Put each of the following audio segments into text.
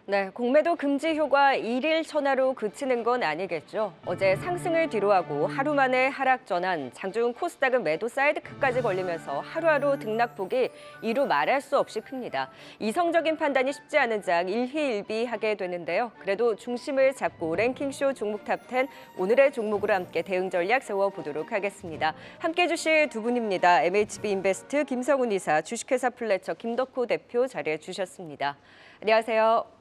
네, 공매도 금지 효과 일일 천하로 그치는 건 아니겠죠. 어제 상승을 뒤로하고 하루 만에 하락 전환, 장중 코스닥은 매도 사이드카까지 걸리면서 하루하루 등락폭이 이루 말할 수 없이 큽니다. 이성적인 판단이 쉽지 않은 장 일희일비하게 되는데요. 그래도 중심을 잡고 랭킹쇼 종목 탑10 오늘의 종목으로 함께 대응 전략 세워보도록 하겠습니다. 함께해 주실 두 분입니다. MHB 인베스트 김성훈 이사, 주식회사 플래처 김덕호 대표 자리해 주셨습니다. 안녕하세요.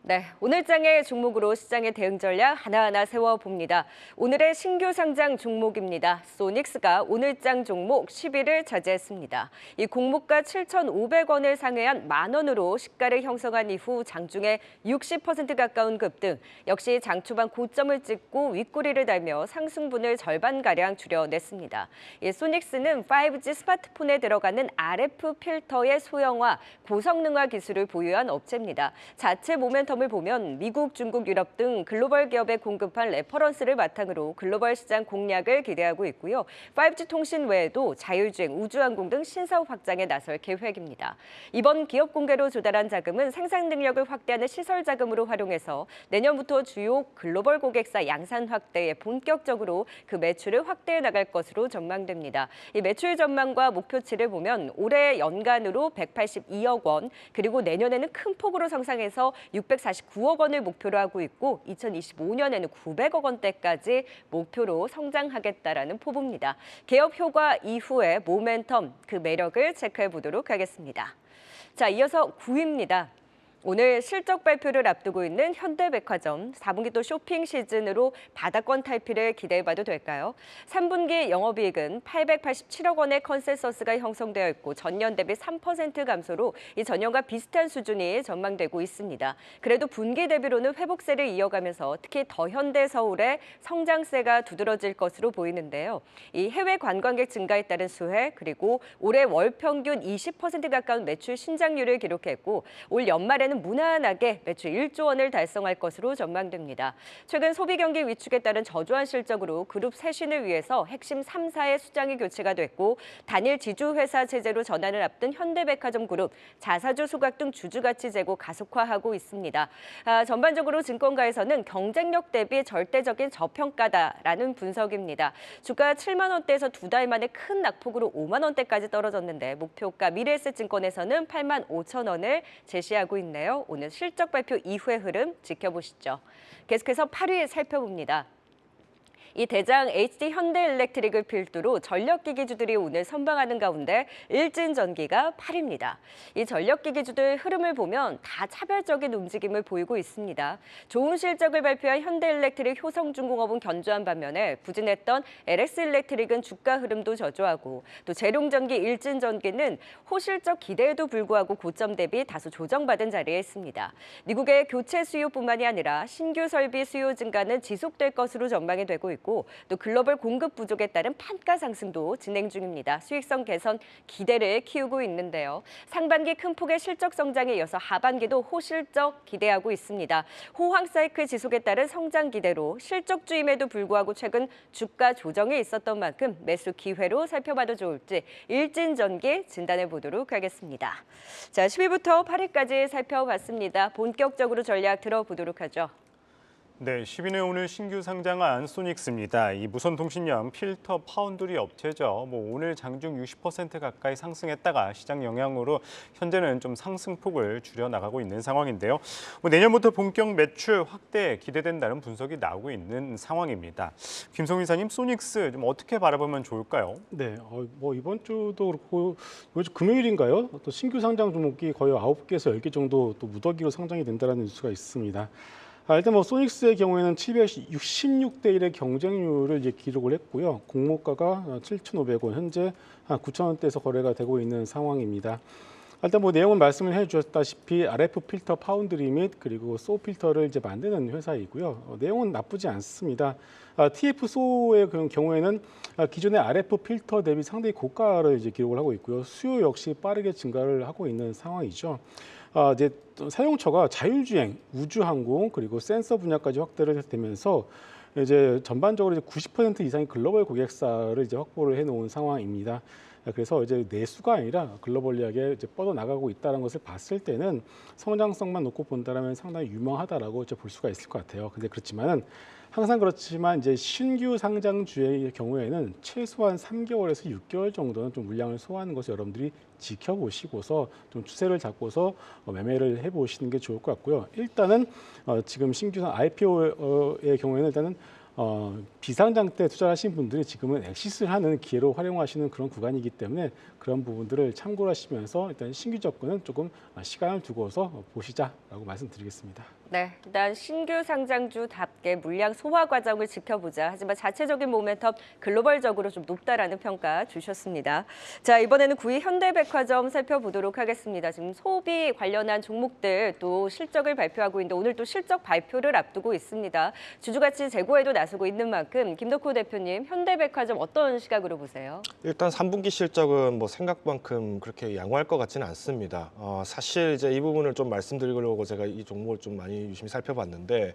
네, 오늘 장의 종목으로 시장의 대응 전략 하나하나 세워봅니다. 오늘의 신규 상장 종목입니다. 소닉스가 오늘 장 종목 10위를 차지했습니다. 이 공모가 7,500원을 상회한 만원으로 시가를 형성한 이후 장중에 60% 가까운 급등, 역시 장 초반 고점을 찍고 윗꼬리를 달며 상승분을 절반가량 줄여냈습니다. 이 소닉스는 5G 스마트폰에 들어가는 RF 필터의 소형화, 고성능화 기술을 보유한 업체입니다. 자체 모멘텀 을 보면 미국, 중국, 유럽 등 글로벌 기업에 공급한 레퍼런스를 바탕으로 글로벌 시장 공략을 기대하고 있고요. 5G 통신 외에도 자율주행, 우주항공 등 신사업 확장에 나설 계획입니다. 이번 기업 공개로 조달한 자금은 생산 능력을 확대하는 시설 자금으로 활용해서 내년부터 주요 글로벌 고객사 양산 확대에 본격적으로 그 매출을 확대해 나갈 것으로 전망됩니다. 이 매출 전망과 목표치를 보면 올해 연간으로 182억 원, 그리고 내년에는 큰 폭으로 상승해서 649억 원을 목표로 하고 있고 2025년에는 900억 원대까지 목표로 성장하겠다라는 포부입니다. 개업 효과 이후에 모멘텀, 그 매력을 체크해 보도록 하겠습니다. 자, 이어서 9위입니다. 오늘 실적 발표를 앞두고 있는 현대백화점 4분기 또 쇼핑 시즌으로 바닥권 탈피를 기대해봐도 될까요? 3분기 영업이익은 887억 원의 컨센서스가 형성되어 있고 전년 대비 3% 감소로 이 전년과 비슷한 수준이 전망되고 있습니다. 그래도 분기 대비로는 회복세를 이어가면서 특히 더현대서울의 성장세가 두드러질 것으로 보이는데요. 이 해외 관광객 증가에 따른 수혜, 그리고 올해 월 평균 20% 가까운 매출 신장률을 기록했고 올 연말에는 무난하게 매출 1조 원을 달성할 것으로 전망됩니다. 최근 소비 경기 위축에 따른 저조한 실적으로 그룹 쇄신을 위해서 핵심 3사의 수장이 교체가 됐고 단일 지주회사 체제로 전환을 앞둔 현대백화점 그룹, 자사주 소각 등 주주가치 제고 가속화하고 있습니다. 전반적으로 증권가에서는 경쟁력 대비 절대적인 저평가다라는 분석입니다. 주가 7만 원대에서 두 달 만에 큰 낙폭으로 5만 원대까지 떨어졌는데 목표가 미래에셋증권에서는 8만 5천 원을 제시하고 있네요. 오늘 실적 발표 이후의 흐름 지켜보시죠. 계속해서 8위 살펴봅니다. 이 대장 HD 현대일렉트릭을 필두로 전력기기주들이 오늘 선방하는 가운데 일진전기가 8위입니다. 이 전력기기주들 흐름을 보면 다 차별적인 움직임을 보이고 있습니다. 좋은 실적을 발표한 현대일렉트릭, 효성중공업은 견조한 반면에 부진했던 LX일렉트릭은 주가 흐름도 저조하고 또 재룡전기, 일진전기는 호실적 기대에도 불구하고 고점 대비 다소 조정받은 자리에 있습니다. 미국의 교체 수요뿐만이 아니라 신규 설비 수요 증가는 지속될 것으로 전망이 되고 있고 또 글로벌 공급 부족에 따른 판가 상승도 진행 중입니다. 수익성 개선 기대를 키우고 있는데요. 상반기 큰 폭의 실적 성장에 이어서 하반기도 호실적 기대하고 있습니다. 호황 사이클 지속에 따른 성장 기대로 실적주임에도 불구하고 최근 주가 조정이 있었던 만큼 매수 기회로 살펴봐도 좋을지 일진전기 진단해 보도록 하겠습니다. 자, 10위부터 8위까지 살펴봤습니다. 본격적으로 전략 들어보도록 하죠. 네, 10위는 오늘 신규 상장한 소닉스입니다. 이 무선통신용 필터 파운드리 업체죠. 오늘 장중 60% 가까이 상승했다가 시장 영향으로 현재는 좀 상승폭을 줄여 나가고 있는 상황인데요. 내년부터 본격 매출 확대 기대된다는 분석이 나오고 있는 상황입니다. 김성훈 이사님, 소닉스 좀 어떻게 바라보면 좋을까요? 네, 이번 주도 그렇고 이번 주 금요일인가요? 또 신규 상장 종목이 거의 9개에서 10개 정도 또 무더기로 상장이 된다는 뉴스가 있습니다. 일단 소닉스의 경우에는 766대 1의 경쟁률을 이제 기록을 했고요. 공모가가 7,500원, 현재 9,000원대에서 거래가 되고 있는 상황입니다. 일단 내용은 말씀을 해주셨다시피 RF 필터 파운드리 및 그리고 소 필터를 이제 만드는 회사이고요. 내용은 나쁘지 않습니다. TF-SO의 경우에는 기존의 RF 필터 대비 상당히 고가를 이제 기록을 하고 있고요. 수요 역시 빠르게 증가를 하고 있는 상황이죠. 이제 사용처가 자율주행, 우주항공 그리고 센서 분야까지 확대를 되면서 이제 전반적으로 이제 90% 이상의 글로벌 고객사를 이제 확보를 해놓은 상황입니다. 그래서 이제 내수가 아니라 글로벌리하게 이제 뻗어 나가고 있다는 것을 봤을 때는 성장성만 놓고 본다라면 상당히 유망하다라고 이제 볼 수가 있을 것 같아요. 근데 그렇지만은 항상 그렇지만 이제 신규 상장주의 경우에는 최소한 3개월에서 6개월 정도는 좀 물량을 소화하는 것을 여러분들이 지켜보시고서 좀 추세를 잡고서 매매를 해보시는 게 좋을 것 같고요. 일단은 지금 신규 IPO의 경우에는 일단은 비상장 때 투자하신 분들이 지금은 엑시스를 하는 기회로 활용하시는 그런 구간이기 때문에 그런 부분들을 참고를 하시면서 일단 신규 접근은 조금 시간을 두고서 보시자라고 말씀드리겠습니다. 네, 일단 신규 상장주답게 물량 소화 과정을 지켜보자. 하지만 자체적인 모멘텀 글로벌적으로 좀 높다라는 평가 주셨습니다. 자, 이번에는 9위 현대백화점 살펴보도록 하겠습니다. 지금 소비 관련한 종목들 또 실적을 발표하고 있는데 오늘 또 실적 발표를 앞두고 있습니다. 주주가치 재고에도 나서고 있는 만큼 김덕호 대표님, 현대백화점 어떤 시각으로 보세요? 일단 3분기 실적은 뭐 생각만큼 그렇게 양호할 것 같지는 않습니다. 사실 이제 이 부분을 좀 말씀드리려고 제가 이 종목을 좀 많이 유심히 살펴봤는데,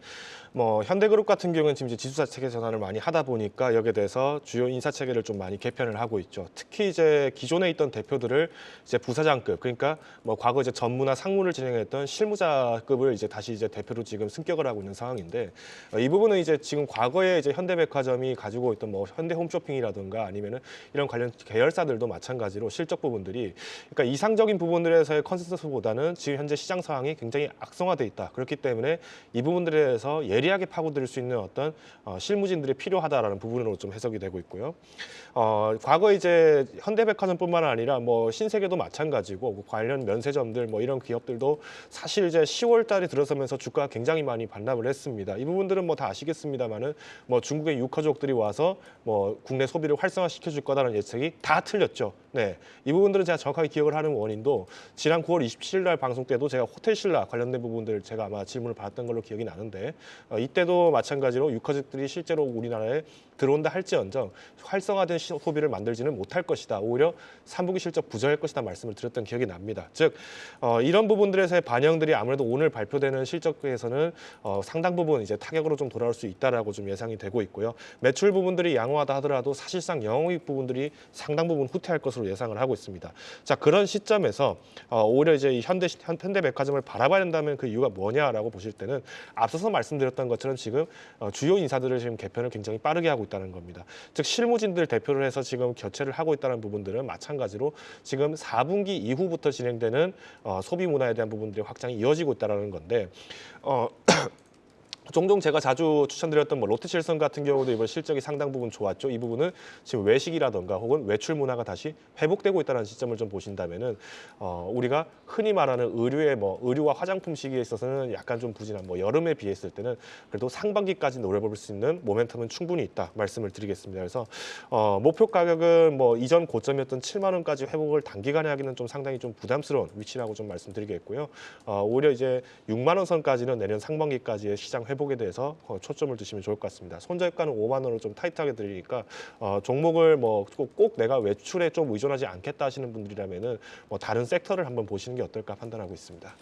뭐 현대그룹 같은 경우는 지금 이제 지주사 체계 전환을 많이 하다 보니까 여기에 대해서 주요 인사 체계를 좀 많이 개편을 하고 있죠. 특히 이제 기존에 있던 대표들을 이제 부사장급, 그러니까 뭐 과거 이제 전무나 상무를 진행했던 실무자급을 이제 다시 이제 대표로 지금 승격을 하고 있는 상황인데, 이 부분은 이제 지금 과거에 이제 현대백화점이 가지고 있던 뭐 현대홈쇼핑이라든가 아니면은 이런 관련 계열사들도 마찬가지로 실적 부분들이, 그러니까 이상적인 부분들에서의 컨센서스보다는 지금 현재 시장 상황이 굉장히 악성화돼 있다. 그렇기 때문에 이 부분들에 대해서 예리하게 파고들 수 있는 어떤 실무진들이 필요하다라는 부분으로 좀 해석이 되고 있고요. 과거 이제 현대백화점뿐만 아니라 뭐 신세계도 마찬가지고 뭐 관련 면세점들 뭐 이런 기업들도 사실 이제 10월 달에 들어서면서 주가가 굉장히 많이 반납을 했습니다. 이 부분들은 뭐 다 아시겠습니다만은 뭐 중국의 유가족들이 와서 뭐 국내 소비를 활성화시켜 줄 거다라는 예측이 다 틀렸죠. 네, 이 부분들은 제가 정확하게 기억을 하는 원인도 지난 9월 27일 날 방송 때도 제가 호텔신라 관련된 부분들 제가 아마 질문을 받았던 걸로 기억이 나는데, 이때도 마찬가지로 유가족들이 실제로 우리나라에 들어온다 할지언정 활성화된 소비를 만들지는 못할 것이다. 오히려 3분기 실적 부정할 것이다 말씀을 드렸던 기억이 납니다. 즉 이런 부분들에서의 반영들이 아무래도 오늘 발표되는 실적에서는 상당 부분 이제 타격으로 좀 돌아올 수 있다라고 좀 예상이 되고 있고요. 매출 부분들이 양호하다 하더라도 사실상 영업이익 부분들이 상당 부분 후퇴할 것으로 예상을 하고 있습니다. 자, 그런 시점에서 오히려 이제 이 현대백화점을 바라봐야 된다면 그 이유가 뭐냐라고 보실 때는 앞서서 말씀드렸던 것처럼 지금 주요 인사들을 지금 개편을 굉장히 빠르게 하고 있다는 겁니다. 즉 실무진들 대표를 해서 지금 교체를 하고 있다는 부분들은 마찬가지로 지금 4분기 이후부터 진행되는 소비 문화에 대한 부분들이 확장이 이어지고 있다는 건데, 종종 제가 자주 추천드렸던 뭐 롯데칠성 같은 경우도 이번 실적이 상당 부분 좋았죠. 이 부분은 지금 외식이라던가 혹은 외출 문화가 다시 회복되고 있다는 시점을 좀 보신다면은 우리가 흔히 말하는 의류와 화장품 시기에 있어서는 약간 좀 부진한 뭐 여름에 비했을 때는 그래도 상반기까지 노려볼 수 있는 모멘텀은 충분히 있다 말씀을 드리겠습니다. 그래서 목표 가격은 뭐 이전 고점이었던 7만 원까지 회복을 단기간에 하기는 좀 상당히 좀 부담스러운 위치라고 좀 말씀드리겠고요. 오히려 이제 6만 원 선까지는 내년 상반기까지의 시장 회복에 대해서 초점을 두시면 좋을 것 같습니다. 손절가는 5만 원으로 좀 타이트하게 드리니까 종목을 뭐 꼭 내가 외출에 좀 의존하지 않겠다 하시는 분들이라면은 뭐 다른 섹터를 한번 보시는 게 어떨까 판단하고 있습니다.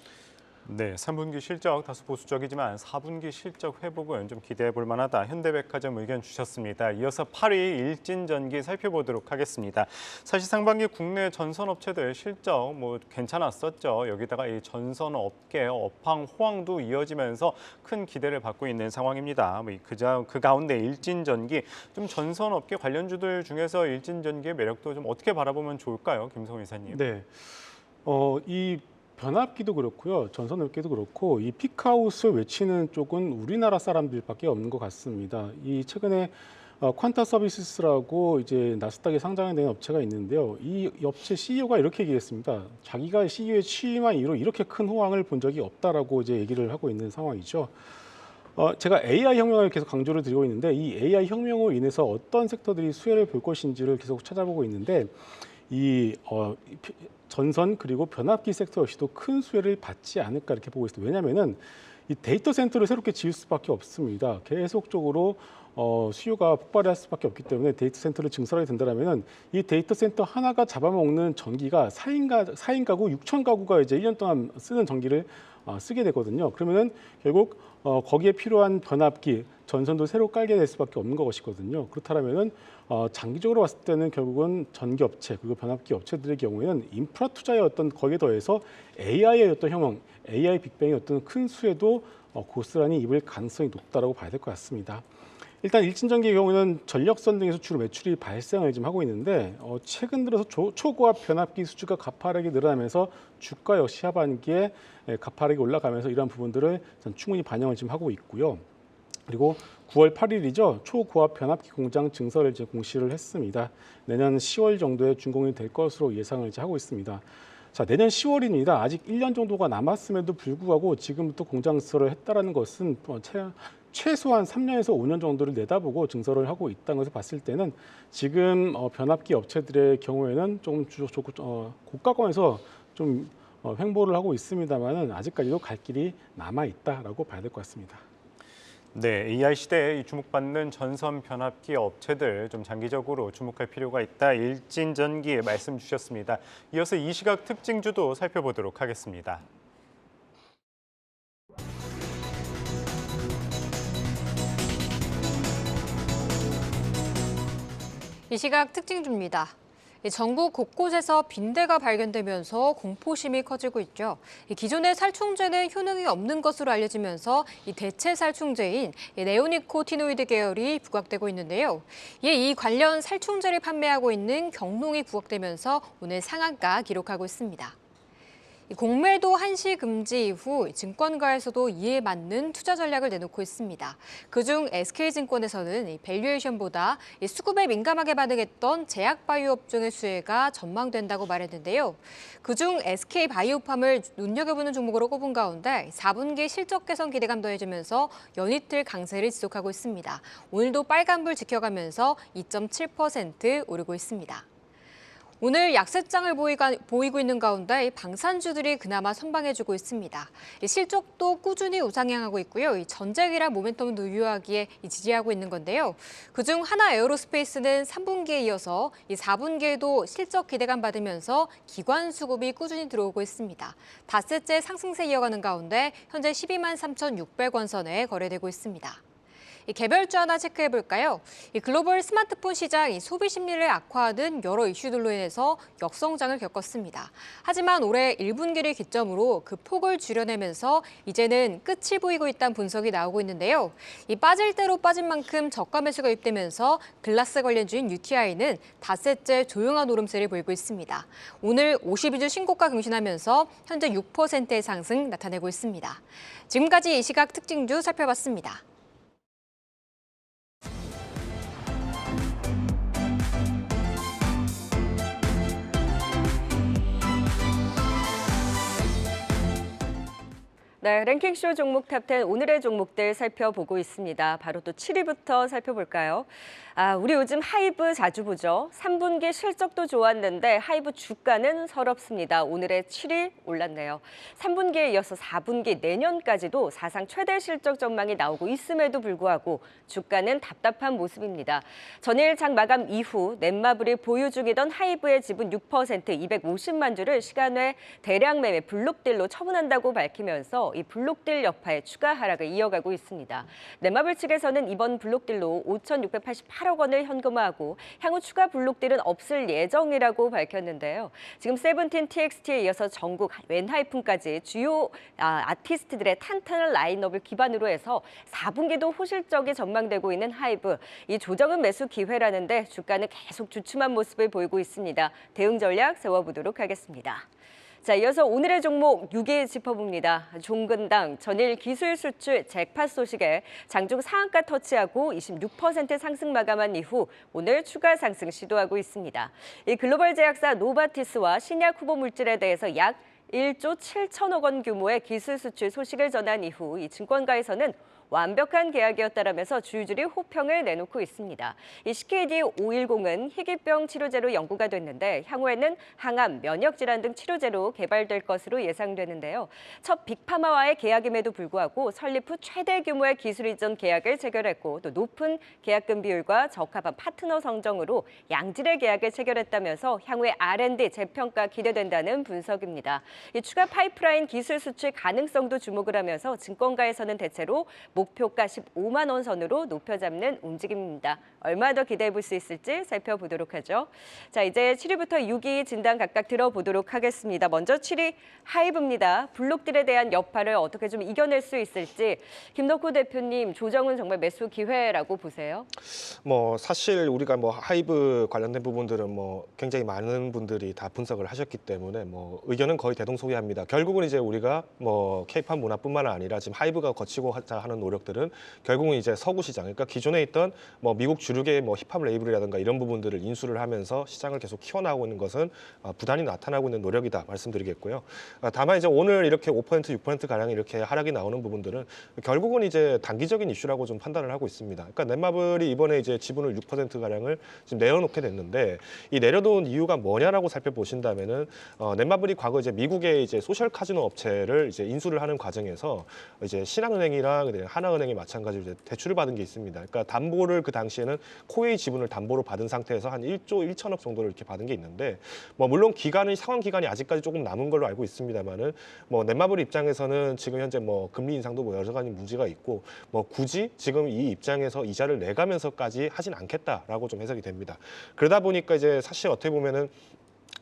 네, 3분기 실적 다소 보수적이지만 4분기 실적 회복은 좀 기대해 볼 만하다. 현대백화점 의견 주셨습니다. 이어서 8위 일진전기 살펴보도록 하겠습니다. 사실 상반기 국내 전선업체들 실적 뭐 괜찮았었죠. 여기다가 이 전선업계 업황 호황도 이어지면서 큰 기대를 받고 있는 상황입니다. 그 가운데 일진전기 좀 전선업계 관련주들 중에서 일진전기의 매력도 좀 어떻게 바라보면 좋을까요, 김성훈 이사님? 네, 이 변압기도 그렇고요, 전선업계도 그렇고 이 피크아웃을 외치는 쪽은 우리나라 사람들밖에 없는 것 같습니다. 이 최근에 퀀타 서비스라고 이제 나스닥에 상장이 된 업체가 있는데요. 이 업체 CEO가 이렇게 얘기했습니다. 자기가 CEO에 취임한 이후로 이렇게 큰 호황을 본 적이 없다라고 이제 얘기를 하고 있는 상황이죠. 제가 AI 혁명을 계속 강조를 드리고 있는데 이 AI 혁명으로 인해서 어떤 섹터들이 수혜를 볼 것인지를 계속 찾아보고 있는데 전선 그리고 변압기 섹터 역시도 큰 수혜를 받지 않을까 이렇게 보고 있습니다. 왜냐하면은 이 데이터 센터를 새롭게 지을 수밖에 없습니다. 계속적으로 수요가 폭발할 수밖에 없기 때문에 데이터 센터를 증설하게 된다면은 이 데이터 센터 하나가 잡아먹는 전기가 4인 가구 6천 가구가 이제 1년 동안 쓰는 전기를 쓰게 되거든요. 그러면은 결국 거기에 필요한 변압기, 전선도 새로 깔게 될 수밖에 없는 것이거든요. 그렇다면은 장기적으로 봤을 때는 결국은 전기업체 그리고 변압기 업체들의 경우에는 인프라 투자의 어떤 거기에 더해서 AI의 어떤 혁명, AI 빅뱅의 어떤 큰 수혜도 고스란히 입을 가능성이 높다라고 봐야 될 것 같습니다. 일단 일진전기의 경우는 전력선 등에서 주로 매출이 발생을 지금 하고 있는데 최근 들어서 초고압 변압기 수주가 가파르게 늘어나면서 주가 역시 하반기에 가파르게 올라가면서 이러한 부분들을 충분히 반영을 지금 하고 있고요. 그리고 9월 8일이죠. 초고압 변압기 공장 증설을 이제 공시를 했습니다. 내년 10월 정도에 준공이 될 것으로 예상을 이제 하고 있습니다. 자, 내년 10월입니다. 아직 1년 정도가 남았음에도 불구하고 지금부터 공장 증설을 했다라는 것은 최소한 3년에서 5년 정도를 내다보고 증설을 하고 있다는 것을 봤을 때는 지금 변압기 업체들의 경우에는 조금 고가권에서 좀 횡보를 하고 있습니다만은 아직까지도 갈 길이 남아 있다라고 봐야 될 것 같습니다. 네, AI 시대에 주목받는 전선 변압기 업체들 좀 장기적으로 주목할 필요가 있다. 일진전기 말씀 주셨습니다. 이어서 이 시각 특징주도 살펴보도록 하겠습니다. 이 시각 특징주입니다. 전국 곳곳에서 빈대가 발견되면서 공포심이 커지고 있죠. 기존의 살충제는 효능이 없는 것으로 알려지면서 대체 살충제인 네오니코티노이드 계열이 부각되고 있는데요. 이에 이 관련 살충제를 판매하고 있는 경농이 부각되면서 오늘 상한가 기록하고 있습니다. 공매도 한시 금지 이후 증권가에서도 이에 맞는 투자 전략을 내놓고 있습니다. 그중 SK증권에서는 밸류에이션보다 수급에 민감하게 반응했던 제약바이오 업종의 수혜가 전망된다고 말했는데요. 그중 SK바이오팜을 눈여겨보는 종목으로 꼽은 가운데 4분기 실적 개선 기대감 더해지면서 연이틀 강세를 지속하고 있습니다. 오늘도 빨간불 지켜가면서 2.7% 오르고 있습니다. 오늘 약세장을 보이고 있는 가운데 방산주들이 그나마 선방해주고 있습니다. 실적도 꾸준히 우상향하고 있고요. 전쟁이라 모멘텀도 유효하기에 지지하고 있는 건데요. 그중 하나 에어로스페이스는 3분기에 이어서 4분기에도 실적 기대감 받으면서 기관 수급이 꾸준히 들어오고 있습니다. 닷새째 상승세 이어가는 가운데 현재 12만 3,600원 선에 거래되고 있습니다. 개별주 하나 체크해볼까요? 글로벌 스마트폰 시장 소비 심리를 악화하는 여러 이슈들로 인해서 역성장을 겪었습니다. 하지만 올해 1분기를 기점으로 그 폭을 줄여내면서 이제는 끝이 보이고 있다는 분석이 나오고 있는데요. 빠질 대로 빠진 만큼 저가 매수가 유입되면서 글라스 관련주인 UTI는 닷새째 조용한 오름세를 보이고 있습니다. 오늘 52주 신고가 경신하면서 현재 6%의 상승 나타내고 있습니다. 지금까지 이 시각 특징주 살펴봤습니다. 네, 랭킹쇼 종목 탑10 오늘의 종목들 살펴보고 있습니다. 바로 또 7위부터 살펴볼까요? 우리 요즘 하이브 자주 보죠. 3분기 실적도 좋았는데 하이브 주가는 서럽습니다. 오늘의 7위 올랐네요. 3분기에 이어서 4분기 내년까지도 사상 최대 실적 전망이 나오고 있음에도 불구하고 주가는 답답한 모습입니다. 전일 장 마감 이후 넷마블이 보유 중이던 하이브의 지분 6% 250만 주를 시간 외 대량 매매 블록딜로 처분한다고 밝히면서 이 블록딜 여파의 추가 하락을 이어가고 있습니다. 넷마블 측에서는 이번 블록딜로 5,688억 원을 현금화하고 향후 추가 블록딜은 없을 예정이라고 밝혔는데요. 지금 세븐틴 TXT에 이어서 전국 웬하이픈까지 주요 아티스트들의 탄탄한 라인업을 기반으로 해서 4분기도 호실적이 전망되고 있는 하이브. 이 조정은 매수 기회라는데 주가는 계속 주춤한 모습을 보이고 있습니다. 대응 전략 세워보도록 하겠습니다. 자, 이어서 오늘의 종목 6위 짚어봅니다. 종근당 전일 기술 수출 잭팟 소식에 장중 상한가 터치하고 26% 상승 마감한 이후 오늘 추가 상승 시도하고 있습니다. 이 글로벌 제약사 노바티스와 신약 후보 물질에 대해서 약 1조 7천억 원 규모의 기술 수출 소식을 전한 이후 이 증권가에서는 완벽한 계약이었다라면서 줄줄이 호평을 내놓고 있습니다. 이 CKD510은 희귀병 치료제로 연구가 됐는데 향후에는 항암, 면역 질환 등 치료제로 개발될 것으로 예상되는데요. 첫 빅파마와의 계약임에도 불구하고 설립 후 최대 규모의 기술 이전 계약을 체결했고 또 높은 계약금 비율과 적합한 파트너 성정으로 양질의 계약을 체결했다면서 향후의 R&D 재평가 기대된다는 분석입니다. 이 추가 파이프라인 기술 수출 가능성도 주목을 하면서 증권가에서는 대체로 목표가 15만 원 선으로 높여잡는 움직임입니다. 얼마 더 기대해 볼 수 있을지 살펴보도록 하죠. 자, 이제 7위부터 6위 진단 각각 들어보도록 하겠습니다. 먼저 7위 하이브입니다. 블록들에 대한 여파를 어떻게 좀 이겨낼 수 있을지 김덕호 대표님, 조정은 정말 매수 기회라고 보세요? 뭐 사실 우리가 뭐 하이브 관련된 부분들은 뭐 굉장히 많은 분들이 다 분석을 하셨기 때문에 뭐 의견은 거의 대동소이합니다. 결국은 이제 우리가 뭐 K-팝 문화뿐만 아니라 지금 하이브가 거치고 하는 노력들은 결국은 이제 서구 시장, 그러니까 기존에 있던 뭐 미국 주류의 뭐 힙합 레이블이라든가 이런 부분들을 인수를 하면서 시장을 계속 키워나가고 있는 것은 부단히 나타나고 있는 노력이다 말씀드리겠고요. 다만 이제 오늘 이렇게 5%, 6% 가량 이렇게 하락이 나오는 부분들은 결국은 이제 단기적인 이슈라고 좀 판단을 하고 있습니다. 그러니까 넷마블이 이번에 이제 지분을 6% 가량을 지금 내려놓게 됐는데 이 내려놓은 이유가 뭐냐라고 살펴보신다면은 넷마블이 과거 이제 미국의 이제 소셜 카지노 업체를 이제 인수를 하는 과정에서 이제 신한은행이랑 하나은행이 마찬가지로 이제 대출을 받은 게 있습니다. 그러니까 담보를 그 당시에는 코웨이 지분을 담보로 받은 상태에서 한 1조 1천억 정도를 이렇게 받은 게 있는데 뭐 물론 기간은 상환 기간이 아직까지 조금 남은 걸로 알고 있습니다만은 뭐 넷마블 입장에서는 지금 현재 뭐 금리 인상도 뭐 여러 가지 문제가 있고 뭐 굳이 지금 이 입장에서 이자를 내가면서까지 하진 않겠다라고 좀 해석이 됩니다. 그러다 보니까 이제 사실 어떻게 보면은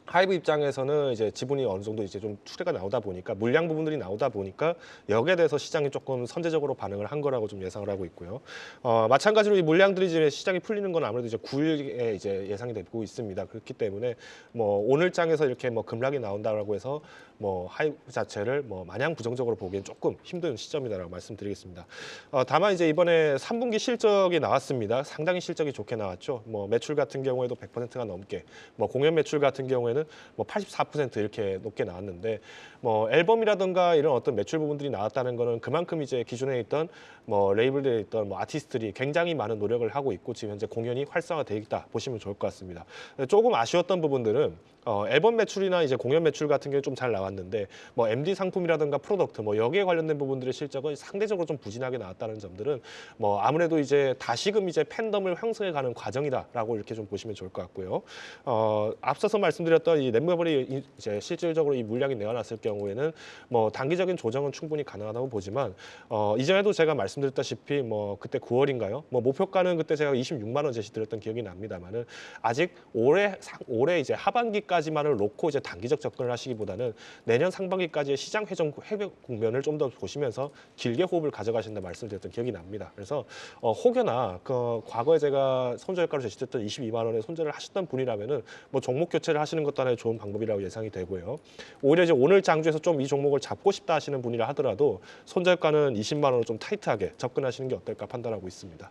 하이브 입장에서는 이제 지분이 어느 정도 이제 좀 추례가 나오다 보니까 물량 부분들이 나오다 보니까 여기에 대해서 시장이 조금 선제적으로 반응을 한 거라고 좀 예상을 하고 있고요. 마찬가지로 이 물량들이 이제 시장이 풀리는 건 아무래도 이제 9일에 이제 예상이 되고 있습니다. 그렇기 때문에 뭐 오늘 장에서 이렇게 뭐 급락이 나온다라고 해서 뭐 하이브 자체를 뭐 마냥 부정적으로 보기엔 조금 힘든 시점이다라고 말씀드리겠습니다. 다만 이제 이번에 3분기 실적이 나왔습니다. 상당히 실적이 좋게 나왔죠. 뭐 매출 같은 경우에도 100%가 넘게, 뭐 공연 매출 같은 경우에는 뭐 84% 이렇게 높게 나왔는데 뭐 앨범이라든가 이런 어떤 매출 부분들이 나왔다는 거는 그만큼 이제 기존에 있던 뭐 레이블들에 있던 뭐 아티스트들이 굉장히 많은 노력을 하고 있고 지금 현재 공연이 활성화되어 있다 보시면 좋을 것 같습니다. 조금 아쉬웠던 부분들은 앨범 매출이나 이제 공연 매출 같은 게 좀 잘 나왔는데 뭐 MD 상품이라든가 프로덕트 뭐 여기에 관련된 부분들의 실적은 상대적으로 좀 부진하게 나왔다는 점들은 뭐 아무래도 이제 다시금 이제 팬덤을 형성해가는 과정이다라고 이렇게 좀 보시면 좋을 것 같고요. 앞서서 말씀드렸던 이 넷마블이 이제 실질적으로 이 물량이 내어놨을 경우에는 뭐 단기적인 조정은 충분히 가능하다고 보지만 이전에도 제가 말씀드렸다시피 뭐 그때 9월인가요? 뭐 목표가는 그때 제가 26만 원 제시드렸던 기억이 납니다만은 아직 올해 이제 하반기까지만을 놓고 이제 단기적 접근을 하시기보다는 내년 상반기까지의 시장 회복 국면을 좀 더 보시면서 길게 호흡을 가져가신다 말씀드렸던 기억이 납니다. 그래서 혹여나 그 과거에 제가 손절가로 제시됐던 22만 원에 손절을 하셨던 분이라면은 뭐 종목 교체를 하시는 것도 하나의 좋은 방법이라고 예상이 되고요. 오히려 이제 오늘 장주에서 좀 이 종목을 잡고 싶다 하시는 분이라 하더라도 손절가는 20만 원으로 좀 타이트하게 접근하시는 게 어떨까 판단하고 있습니다.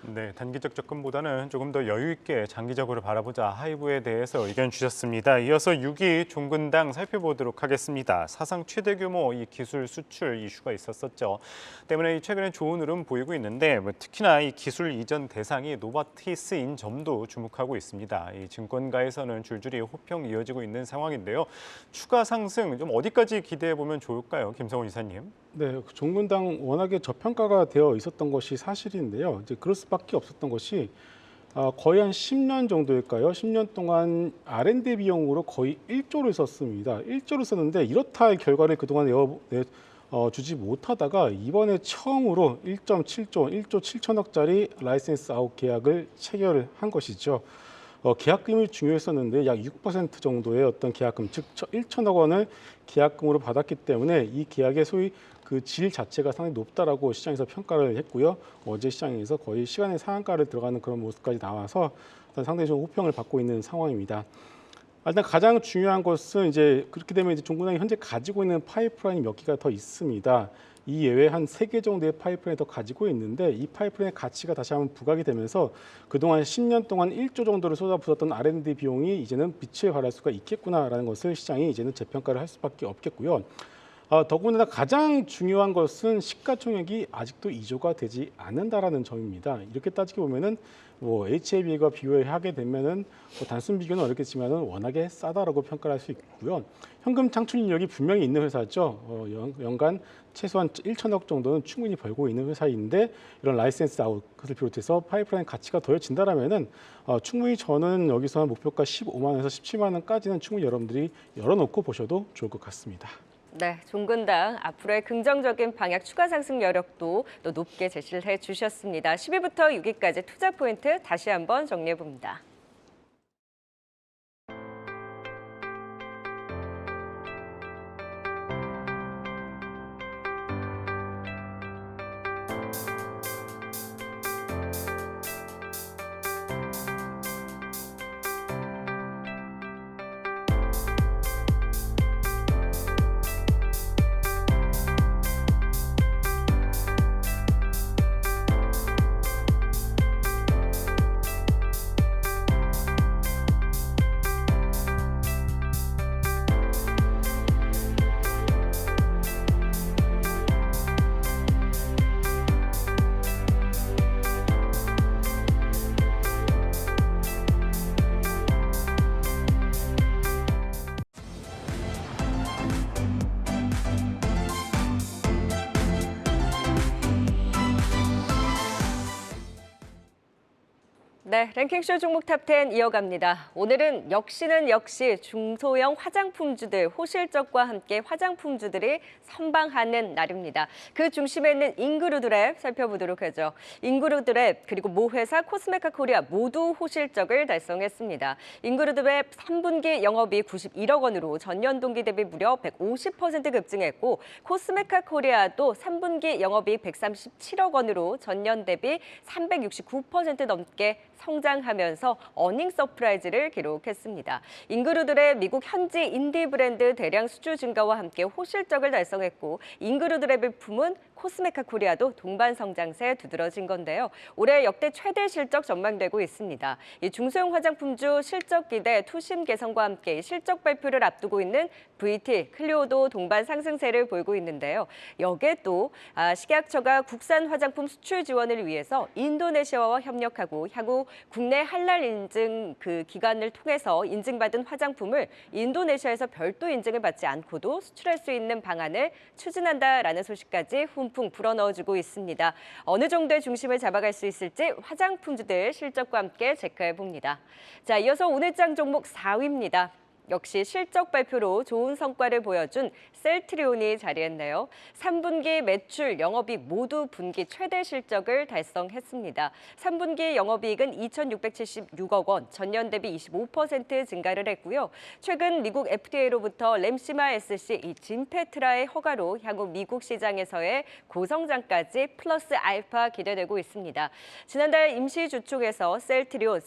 네, 단기적 접근보다는 조금 더 여유 있게 장기적으로 바라보자 하이브에 대해서 의견 주셨습니다. 이어서 6위 종근당 살펴보도록 하겠습니다. 사상 최대 규모 이 기술 수출 이슈가 있었었죠. 때문에 최근에 좋은 흐름 보이고 있는데 특히나 이 기술 이전 대상이 노바티스인 점도 주목하고 있습니다. 이 증권가에서는 줄줄이 호평 이어지고 있는 상황인데요. 추가 상승 좀 어디까지 기대해 보면 좋을까요, 김성훈 이사님? 네, 종근당 워낙에 저평가가 되어 있었던 것이 사실인데요. 이제 그럴 수밖에 없었던 것이 거의 한 10년 정도일까요? 10년 동안 R&D 비용으로 거의 1조를 썼습니다. 1조를 썼는데 이렇다 할 결과를 그동안 주지 못하다가 이번에 처음으로 1.7조, 1조 7천억짜리 라이센스 아웃 계약을 체결을 한 것이죠. 계약금이 중요했었는데 약 6% 정도의 어떤 계약금, 즉 1천억 원을 계약금으로 받았기 때문에 이 계약의 소위 그 질 자체가 상당히 높다라고 시장에서 평가를 했고요. 어제 시장에서 거의 시간의 상한가를 들어가는 그런 모습까지 나와서 상당히 좀 호평을 받고 있는 상황입니다. 일단 가장 중요한 것은 이제 그렇게 되면 이제 종근당이 현재 가지고 있는 파이프라인이 몇 개가 더 있습니다. 이 예외 한 3개 정도의 파이프라인이 더 가지고 있는데 이 파이프라인의 가치가 다시 한번 부각이 되면서 그동안 10년 동안 1조 정도를 쏟아부었던 R&D 비용이 이제는 빛을 발할 수가 있겠구나라는 것을 시장이 이제는 재평가를 할 수밖에 없겠고요. 더군다나 가장 중요한 것은 시가총액이 아직도 2조가 되지 않는다라는 점입니다. 이렇게 따지게 보면은 HAB가 비교하게 되면은 단순 비교는 어렵겠지만은 워낙에 싸다라고 평가를 할 수 있고요. 현금 창출력이 분명히 있는 회사죠. 연간 최소한 1천억 정도는 충분히 벌고 있는 회사인데 이런 라이센스 아웃을 비롯해서 파이프라인 가치가 더해진다라면은 충분히 저는 여기서 목표가 15만 원에서 17만 원까지는 충분히 여러분들이 열어놓고 보셔도 좋을 것 같습니다. 네, 종근당 앞으로의 긍정적인 방향 추가 상승 여력도 또 높게 제시를 해주셨습니다. 10위부터 6위까지 투자 포인트 다시 한번 정리해 봅니다. 네, 랭킹쇼 종목 탑10 이어갑니다. 오늘은 역시 중소형 화장품주들, 호실적과 함께 화장품주들이 선방하는 날입니다. 그 중심에 있는 인그루드랩 살펴보도록 하죠. 인그루드랩 그리고 모 회사 코스메카 코리아 모두 호실적을 달성했습니다. 인그루드랩 3분기 영업이익 91억 원으로 전년 동기 대비 무려 150% 급증했고 코스메카 코리아도 3분기 영업이익 137억 원으로 전년 대비 369% 넘게 성장하면서 어닝 서프라이즈를 기록했습니다. 인그루드랩 미국 현지 인디 브랜드 대량 수주 증가와 함께 호실적을 달성했고 인그루드랩을 품은 코스메카 코리아도 동반 성장세 두드러진 건데요. 올해 역대 최대 실적 전망되고 있습니다. 이 중소형 화장품주 실적 기대 투심 개선과 함께 실적 발표를 앞두고 있는 VT, 클리오도 동반 상승세를 보이고 있는데요. 여기에 또 식약처가 국산 화장품 수출 지원을 위해서 인도네시아와 협력하고 향후 국내 할랄 인증 기관을 통해서 인증받은 화장품을 인도네시아에서 별도 인증을 받지 않고도 수출할 수 있는 방안을 추진한다라는 소식까지 훈풍 불어넣어주고 있습니다. 어느 정도의 중심을 잡아갈 수 있을지 화장품주들 실적과 함께 체크해 봅니다. 자, 이어서 오늘 장 종목 4위입니다. 역시 실적 발표로 좋은 성과를 보여준 셀트리온이 자리했네요. 3분기 매출, 영업이익 모두 분기 최대 실적을 달성했습니다. 3분기 영업이익은 2,676억 원, 전년 대비 25% 증가를 했고요. 최근 미국 FDA로부터 램시마 SC 이 진페트라의 허가로 향후 미국 시장에서의 고성장까지 플러스 알파 기대되고 있습니다. 지난달 임시주총에서 셀트리온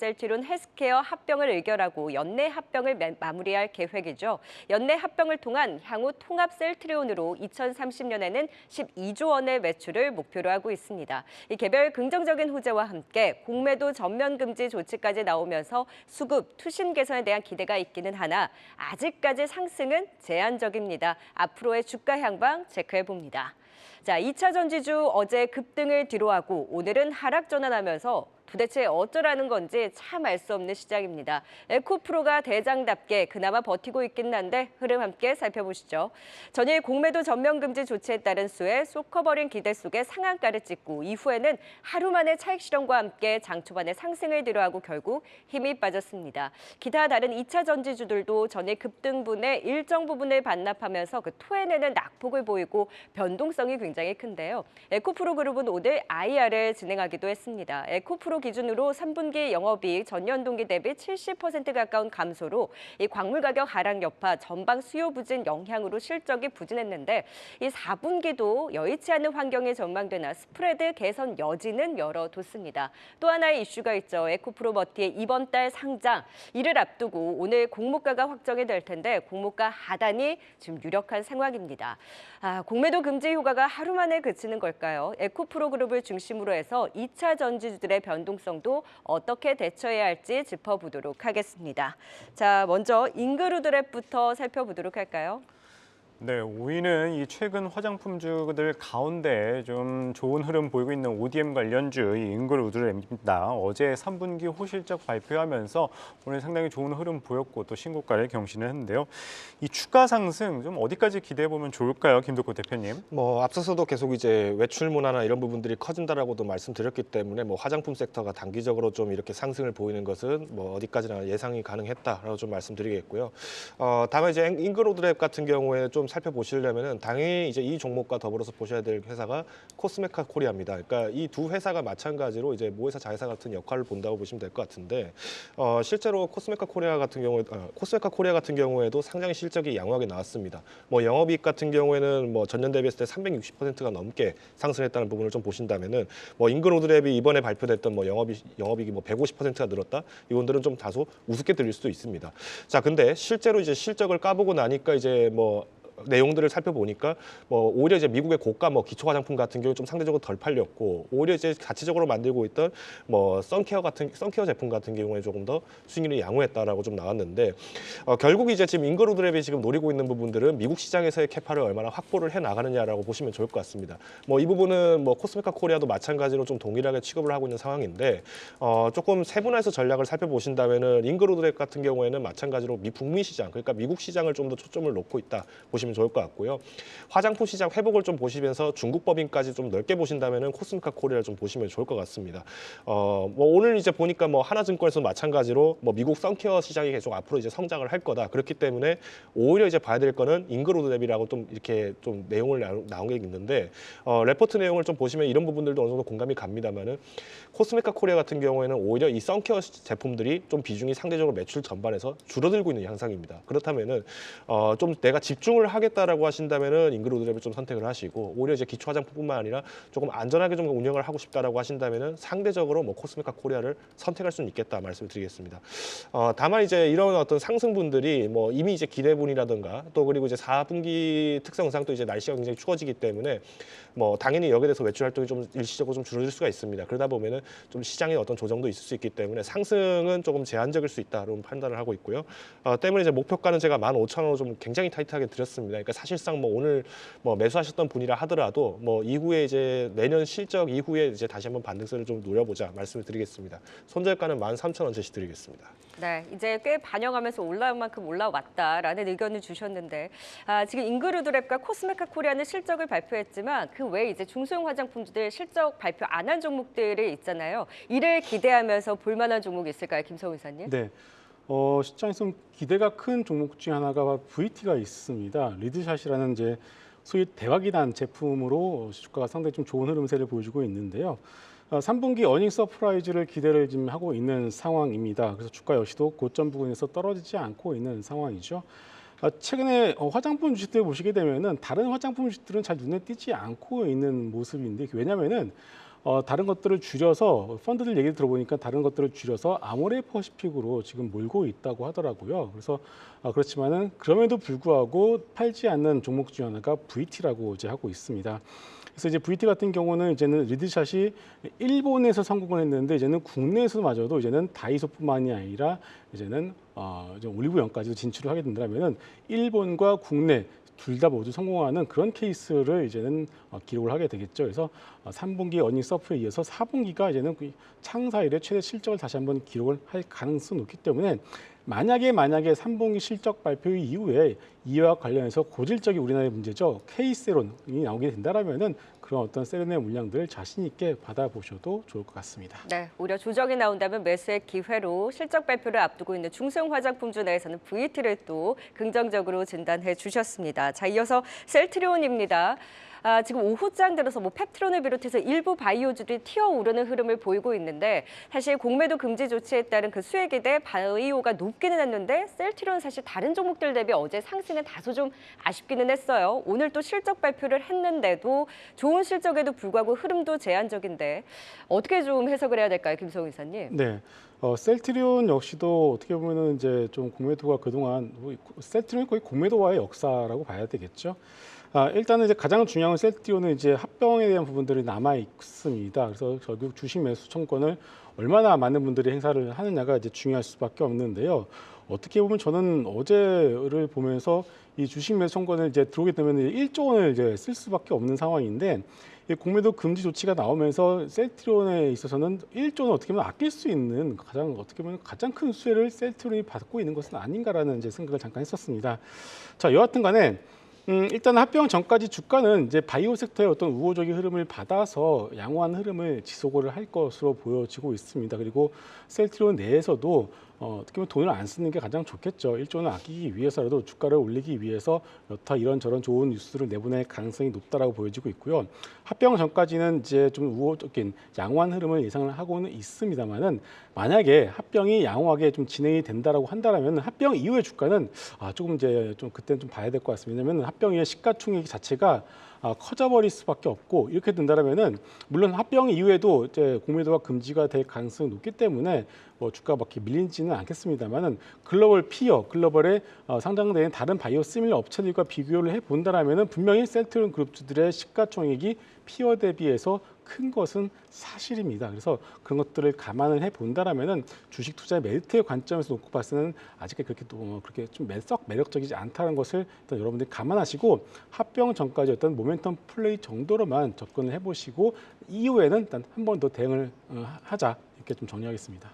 헬스케어 합병을 의결하고 연내 합병을 마무리할 계획이죠. 연내 합병을 통한 향후 통합 셀트리온으로 2030년에는 12조 원의 매출을 목표로 하고 있습니다. 이 개별 긍정적인 호재와 함께 공매도 전면 금지 조치까지 나오면서 수급, 투심 개선에 대한 기대가 있기는 하나 아직까지 상승은 제한적입니다. 앞으로의 주가 향방 체크해 봅니다. 자, 2차 전지주 어제 급등을 뒤로하고 오늘은 하락 전환하면서 도대체 어쩌라는 건지 참 알 수 없는 시장입니다. 에코프로가 대장답게 그나마 버티고 있긴 한데 흐름 함께 살펴보시죠. 전일 공매도 전면 금지 조치에 따른 수에 쏟커버린 기대 속에 상한가를 찍고 이후에는 하루 만에 차익 실현과 함께 장 초반에 상승을 뒤로하고 결국 힘이 빠졌습니다. 기타 다른 2차 전지주들도 전일 급등분의 일정 부분을 반납하면서 토해내는 낙폭을 보이고 변동성이 굉장히 큰데요. 에코프로 그룹은 오늘 IR을 진행하기도 했습니다. 에코프로 기준으로 3분기 영업이익 전년 동기 대비 70% 가까운 감소로 이 광물 가격 하락 여파, 전방 수요 부진 영향으로 실적이 부진했는데 이 4분기도 여의치 않은 환경이 전망되나 스프레드 개선 여지는 열어뒀습니다. 또 하나의 이슈가 있죠. 에코프로 머티의 이번 달 상장. 이를 앞두고 오늘 공모가가 확정이 될 텐데 공모가 하단이 지금 유력한 상황입니다. 공매도 금지 효과가 하루 만에 그치는 걸까요? 에코프로 그룹을 중심으로 해서 2차 전지주들의 변동성도 어떻게 대처해야 할지 짚어보도록 하겠습니다. 자, 먼저 인그루드랩부터 살펴보도록 할까요? 네, 5위는 이 최근 화장품주들 가운데 좀 좋은 흐름 보이고 있는 ODM 관련주 이 잉그로드랩입니다. 어제 3분기 호실적 발표하면서 오늘 상당히 좋은 흐름 보였고 또 신고가를 경신을 했는데요. 이 추가 상승 좀 어디까지 기대해 보면 좋을까요, 김덕호 대표님? 뭐 앞서서도 계속 이제 외출 문화나 이런 부분들이 커진다라고도 말씀드렸기 때문에 뭐 화장품 섹터가 단기적으로 좀 이렇게 상승을 보이는 것은 뭐 어디까지나 예상이 가능했다라고 좀 말씀드리겠고요. 다만 이제 잉그로드랩 같은 경우에 좀 살펴보시려면은 당연히 이제 이 종목과 더불어서 보셔야 될 회사가 코스메카 코리아입니다. 그러니까 이 두 회사가 마찬가지로 이제 모회사 자회사 같은 역할을 본다고 보시면 될 것 같은데 실제로 코스메카 코리아 같은 경우에도 상장의 실적이 양호하게 나왔습니다. 뭐 영업이익 같은 경우에는 뭐 전년 대비했을 때 360%가 넘게 상승했다는 부분을 좀 보신다면은 뭐 잉그로드랩이 이번에 발표됐던 뭐 영업이익이 뭐 150%가 늘었다. 이분들은 좀 다소 우습게 들릴 수도 있습니다. 자, 근데 실제로 이제 실적을 까보고 나니까 이제 뭐 내용들을 살펴보니까 뭐 오히려 이제 미국의 고가 뭐 기초 화장품 같은 경우 좀 상대적으로 덜 팔렸고 오히려 이제 자체적으로 만들고 있던 뭐 선케어 제품 같은 경우에 조금 더 수익률이 양호했다라고 좀 나왔는데 결국 이제 지금 잉그로드랩이 지금 노리고 있는 부분들은 미국 시장에서의 캐파를 얼마나 확보를 해 나가느냐라고 보시면 좋을 것 같습니다. 뭐 이 부분은 뭐 코스메카 코리아도 마찬가지로 좀 동일하게 취급을 하고 있는 상황인데 조금 세분화해서 전략을 살펴보신다면은 잉그로드랩 같은 경우에는 마찬가지로 북미 시장 그러니까 미국 시장을 좀 더 초점을 놓고 있다 보시면 좋을 것 같고요. 화장품 시장 회복을 좀 보시면서 중국 법인까지 좀 넓게 보신다면은 코스메카 코리아를 좀 보시면 좋을 것 같습니다. 뭐 오늘 이제 보니까 뭐 하나증권에서 마찬가지로 뭐 미국 선케어 시장이 계속 앞으로 이제 성장을 할 거다. 그렇기 때문에 오히려 이제 봐야 될 거는 잉그로드랩이라고 좀 이렇게 좀 내용을 나온 게 있는데 레포트 내용을 좀 보시면 이런 부분들도 어느 정도 공감이 갑니다만은 코스메카 코리아 같은 경우에는 오히려 이 선케어 제품들이 좀 비중이 상대적으로 매출 전반에서 줄어들고 있는 양상입니다. 그렇다면은 좀 내가 집중을 하겠다라고 하신다면은 잉그로드랩을 좀 선택을 하시고 오히려 이제 기초 화장품뿐만 아니라 조금 안전하게 좀 운영을 하고 싶다라고 하신다면은 상대적으로 뭐 코스메카 코리아를 선택할 수는 있겠다 말씀을 드리겠습니다. 다만 이제 이런 어떤 상승분들이 뭐 이미 이제 기대분이라든가 또 그리고 이제 4분기 특성상 또 이제 날씨가 굉장히 추워지기 때문에 뭐 당연히 여기에 대해서 외출 활동이 좀 일시적으로 좀 줄어들 수가 있습니다. 그러다 보면은 좀 시장에 어떤 조정도 있을 수 있기 때문에 상승은 조금 제한적일 수 있다로 판단을 하고 있고요. 때문에 이제 목표가는 제가 15,000원으로 좀 굉장히 타이트하게 드렸습니다. 그러니까 사실상 뭐 오늘 뭐 매수하셨던 분이라 하더라도 뭐 이후에 이제 내년 실적 이후에 이제 다시 한번 반등세를 좀 노려보자 말씀을 드리겠습니다. 손절가는 13,000원 제시 드리겠습니다. 네, 이제 꽤 반영하면서 올라올 만큼 올라왔다라는 의견을 주셨는데 지금 잉그로드랩과 코스메카 코리아는 실적을 발표했지만 그 외에 이제 중소형 화장품들 실적 발표 안 한 종목들이 있잖아요. 이를 기대하면서 볼만한 종목이 있을까요, 김성우 이사님? 네. 시장에서 기대가 큰 종목 중 하나가 VT가 있습니다. 리드샷이라는 이제 소위 대박이란 제품으로 주가가 상당히 좀 좋은 흐름세를 보여주고 있는데요. 3분기 어닝 서프라이즈를 기대를 지금 하고 있는 상황입니다. 그래서 주가 역시도 고점 부근에서 떨어지지 않고 있는 상황이죠. 최근에 화장품 주식들 보시게 되면은 다른 화장품 주식들은 잘 눈에 띄지 않고 있는 모습인데 왜냐면은 다른 것들을 줄여서 펀드들 얘기를 들어보니까 다른 것들을 줄여서 아모레퍼시픽으로 지금 몰고 있다고 하더라고요. 그래서 그렇지만은 그럼에도 불구하고 팔지 않는 종목 중 하나가 VT라고 이제 하고 있습니다. 그래서 이제 VT 같은 경우는 이제는 리드샷이 일본에서 성공을 했는데 이제는 국내에서마저도 이제는 다이소뿐만이 아니라 이제는 이제 올리브영까지도 진출을 하게 된다면은 일본과 국내 둘 다 모두 성공하는 그런 케이스를 이제는 기록을 하게 되겠죠. 그래서 3분기 어닝 서프에 이어서 4분기가 이제는 창사 이래 최대 실적을 다시 한번 기록을 할 가능성이 높기 때문에 만약에 3분기 실적 발표 이후에 이와 관련해서 고질적인 우리나라의 문제죠. K세론이 나오게 된다라면은 그런 어떤 세론의 물량들을 자신 있게 받아보셔도 좋을 것 같습니다. 네, 오히려 조정이 나온다면 매수의 기회로 실적 발표를 앞두고 있는 중소형 화장품주 내에서는 VT를 또 긍정적으로 진단해 주셨습니다. 자, 이어서 셀트리온입니다. 지금 오후장 들어서 뭐 펩트론을 비롯해서 일부 바이오주들이 튀어오르는 흐름을 보이고 있는데 사실 공매도 금지 조치에 따른 그 수혜 기대 바이오가 높기는 했는데 셀트리온 사실 다른 종목들 대비 어제 상승은 다소 좀 아쉽기는 했어요. 오늘 또 실적 발표를 했는데도 좋은 실적에도 불구하고 흐름도 제한적인데 어떻게 좀 해석을 해야 될까요, 김성우 이사님? 네. 셀트리온 역시도 어떻게 보면은 이제 좀 공매도가 그동안 셀트리온이 거의 공매도와의 역사라고 봐야 되겠죠. 일단은 이제 가장 중요한 셀트리온은 이제 합병에 대한 부분들이 남아 있습니다. 그래서 결국 주식 매수 청권을 얼마나 많은 분들이 행사를 하느냐가 이제 중요할 수밖에 없는데요. 어떻게 보면 저는 어제를 보면서 이 주식 매수 청구권을 이제 들어오게 되면 1조 원을 이제 쓸 수밖에 없는 상황인데 이 공매도 금지 조치가 나오면서 셀트리온에 있어서는 1조 원 어떻게 보면 아낄 수 있는 어떻게 보면 가장 큰 수혜를 셀트리온이 받고 있는 것은 아닌가라는 이제 생각을 잠깐 했었습니다. 자, 여하튼간에 일단 합병 전까지 주가는 이제 바이오 섹터의 어떤 우호적인 흐름을 받아서 양호한 흐름을 지속을 할 것으로 보여지고 있습니다. 그리고 셀트리온 내에서도 어떻게 보면 돈을 안 쓰는 게 가장 좋겠죠. 1조 원을 아끼기 위해서라도 주가를 올리기 위해서 여타 이런저런 좋은 뉴스를 내보낼 가능성이 높다라고 보여지고 있고요. 합병 전까지는 이제 좀 우호적인 양호한 흐름을 예상을 하고는 있습니다만은 만약에 합병이 양호하게 좀 진행이 된다라고 한다면 합병 이후의 주가는 조금 이제 좀 그때는 좀 봐야 될 것 같습니다. 왜냐하면 합병 이후의 시가총액 자체가 커져버릴 수밖에 없고 이렇게 된다면은 물론 합병 이후에도 이제 공매도가 금지가 될 가능성이 높기 때문에 뭐 주가가 막 이렇게 밀리지는 않겠습니다만은 글로벌 피어, 글로벌에 상장된 다른 바이오 시밀러 업체들과 비교를 해 본다라면은 분명히 셀트리온 그룹주들의 시가총액이 피어 대비해서 큰 것은 사실입니다. 그래서 그런 것들을 감안을 해 본다라면은 주식 투자의 메리트의 관점에서 놓고 봤을 때는 아직까지 그렇게 또 그렇게 좀 썩 매력적이지 않다는 것을 일단 여러분들이 감안하시고 합병 전까지 어떤 모멘텀 플레이 정도로만 접근을 해보시고 이후에는 일단 한 번 더 대응을 하자 이렇게 좀 정리하겠습니다.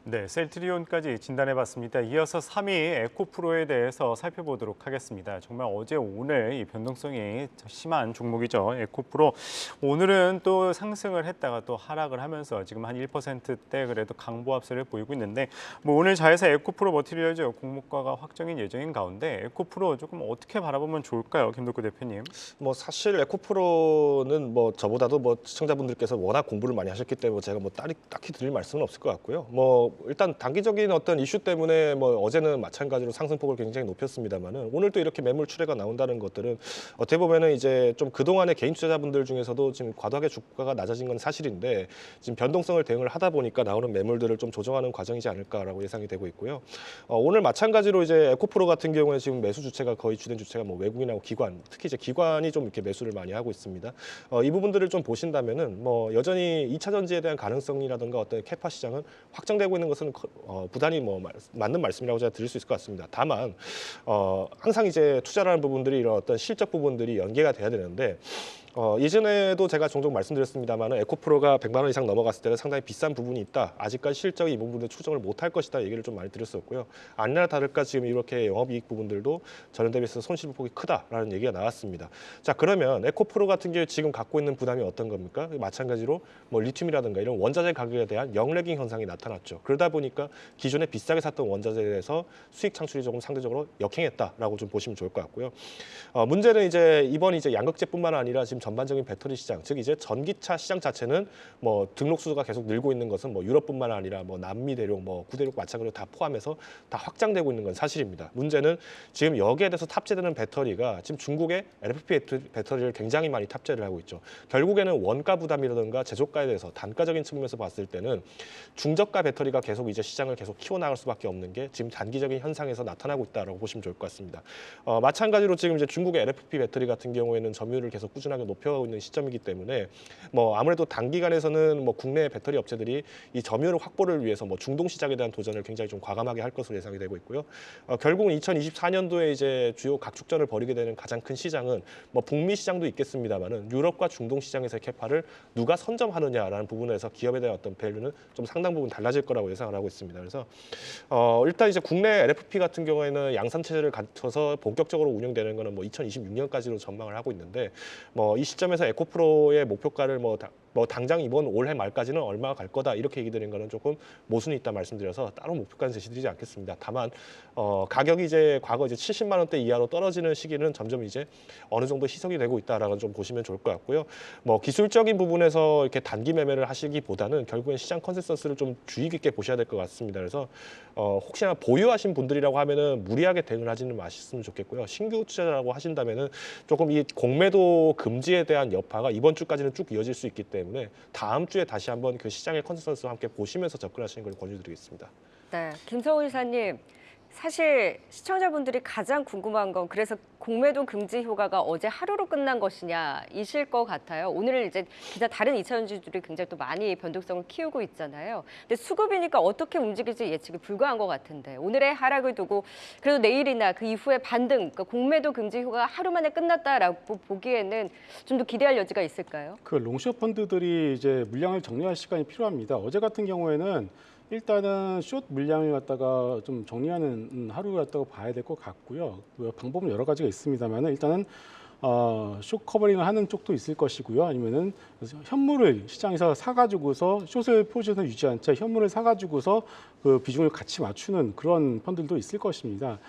네, 셀트리온까지 진단해봤습니다. 이어서 3위 에코프로에 대해서 살펴보도록 하겠습니다. 정말 어제 오늘 이 변동성이 심한 종목이죠. 에코프로 오늘은 또 상승을 했다가 또 하락을 하면서 지금 한 1%대 그래도 강보 합세를 보이고 있는데 뭐 오늘 자회사 에코프로 머티리얼즈 공모가가 확정인 예정인 가운데 에코프로 조금 어떻게 바라보면 좋을까요, 김덕구 대표님? 뭐 사실 에코프로는 뭐 저보다도 뭐 시청자분들께서 워낙 공부를 많이 하셨기 때문에 제가 뭐 딱히 드릴 말씀은 없을 것 같고요. 뭐 일단 단기적인 어떤 이슈 때문에 뭐 어제는 마찬가지로 상승폭을 굉장히 높였습니다만은 오늘 또 이렇게 매물 출회가 나온다는 것들은 어떻게 보면은 이제 좀 그동안의 개인 투자자분들 중에서도 지금 과도하게 주가가 낮아진 건 사실인데 지금 변동성을 대응을 하다 보니까 나오는 매물들을 좀 조정하는 과정이지 않을까라고 예상이 되고 있고요. 오늘 마찬가지로 이제 에코프로 같은 경우에 지금 매수 주체가 거의 주된 주체가 뭐 외국인하고 기관, 특히 이제 기관이 좀 이렇게 매수를 많이 하고 있습니다. 이 부분들을 좀 보신다면은 뭐 여전히 2차 전지에 대한 가능성이라든가 어떤 캐파 시장은 확장되고 있는 것은 부단히 뭐 맞는 말씀이라고 제가 드릴 수 있을 것 같습니다. 다만 항상 이제 투자라는 부분들이 이런 어떤 실적 부분들이 연계가 돼야 되는데 예전에도 제가 종종 말씀드렸습니다만 에코프로가 100만 원 이상 넘어갔을 때는 상당히 비싼 부분이 있다. 아직까지 실적이 이 부분을 추정을 못할 것이다. 얘기를 좀 많이 드렸었고요. 아니나 다를까 지금 이렇게 영업이익 부분들도 전년 대비해서 손실폭이 크다라는 얘기가 나왔습니다. 자, 그러면 에코프로 같은 경우에 지금 갖고 있는 부담이 어떤 겁니까? 마찬가지로 뭐 리튬이라든가 이런 원자재 가격에 대한 영래깅 현상이 나타났죠. 그러다 보니까 기존에 비싸게 샀던 원자재에서 수익 창출이 조금 상대적으로 역행했다라고 좀 보시면 좋을 것 같고요. 문제는 이제 이번 이제 양극재뿐만 아니라 지금 전반적인 배터리 시장, 즉 이제 전기차 시장 자체는 뭐 등록 수가 계속 늘고 있는 것은 뭐 유럽뿐만 아니라 뭐 남미 대륙, 뭐 구대륙 마찬가지로 다 포함해서 다 확장되고 있는 건 사실입니다. 문제는 지금 여기에 대해서 탑재되는 배터리가 지금 중국의 LFP 배터리를 굉장히 많이 탑재를 하고 있죠. 결국에는 원가 부담이라든가 제조가에 대해서 단가적인 측면에서 봤을 때는 중저가 배터리가 계속 이제 시장을 계속 키워나갈 수밖에 없는 게 지금 단기적인 현상에서 나타나고 있다라고 보시면 좋을 것 같습니다. 마찬가지로 지금 이제 중국의 LFP 배터리 같은 경우에는 점유율을 계속 꾸준하게 높여가고 있는 시점이기 때문에 뭐 아무래도 단기간에서는 뭐 국내 배터리 업체들이 이 점유율 확보를 위해서 뭐 중동 시장에 대한 도전을 굉장히 좀 과감하게 할 것으로 예상이 되고 있고요. 결국은 2024년도에 이제 주요 각축전을 벌이게 되는 가장 큰 시장은 뭐 북미 시장도 있겠습니다만은 유럽과 중동 시장에서의 캐파를 누가 선점하느냐라는 부분에서 기업에 대한 어떤 밸류는 좀 상당 부분 달라질 거라고 예상을 하고 있습니다. 그래서 일단 이제 국내 LFP 같은 경우에는 양산 체제를 갖춰서 본격적으로 운영되는 거는 뭐 2026년까지로 전망을 하고 있는데 뭐 이 시점에서 에코프로의 목표가를 뭐 당장 이번 올해 말까지는 얼마가 갈 거다 이렇게 얘기 드린 거는 조금 모순이 있다 말씀드려서 따로 목표가는 제시드리지 않겠습니다. 다만 가격이 이제 과거 이제 70만 원대 이하로 떨어지는 시기는 점점 이제 어느 정도 희석이 되고 있다라고 좀 보시면 좋을 것 같고요. 뭐 기술적인 부분에서 이렇게 단기 매매를 하시기보다는 결국엔 시장 컨센서스를 좀 주의 깊게 보셔야 될 것 같습니다. 그래서 혹시나 보유하신 분들이라고 하면은 무리하게 대응을 하지는 마셨으면 좋겠고요. 신규 투자자라고 하신다면은 조금 이 공매도 금지에 대한 여파가 이번 주까지는 쭉 이어질 수 있기 때문에 다음 주에 다시 한번 그 시장의 컨센서스와 함께 보시면서 접근하시는 걸 권유드리겠습니다. 네, 김성훈 이사님. 사실 시청자분들이 가장 궁금한 건 그래서 공매도 금지 효과가 어제 하루로 끝난 것이냐이실 것 같아요. 오늘 이제 기타 다른 2차전지들이 굉장히 또 많이 변동성을 키우고 있잖아요. 근데 수급이니까 어떻게 움직일지 예측이 불가한 것 같은데 오늘의 하락을 두고 그래도 내일이나 그 이후에 반등, 그러니까 공매도 금지 효과가 하루 만에 끝났다라고 보기에는 좀 더 기대할 여지가 있을까요? 그 롱숏 펀드들이 이제 물량을 정리할 시간이 필요합니다. 어제 같은 경우에는 일단은 숏 물량을 갖다가 좀 정리하는 하루를 갖다가 봐야 될 것 같고요. 방법은 여러 가지가 있습니다만 일단은 숏 커버링을 하는 쪽도 있을 것이고요. 아니면은 현물을 시장에서 사가지고서 숏을 포지션을 유지한 채 현물을 사가지고서 그 비중을 같이 맞추는 그런 펀드도 있을 것입니다.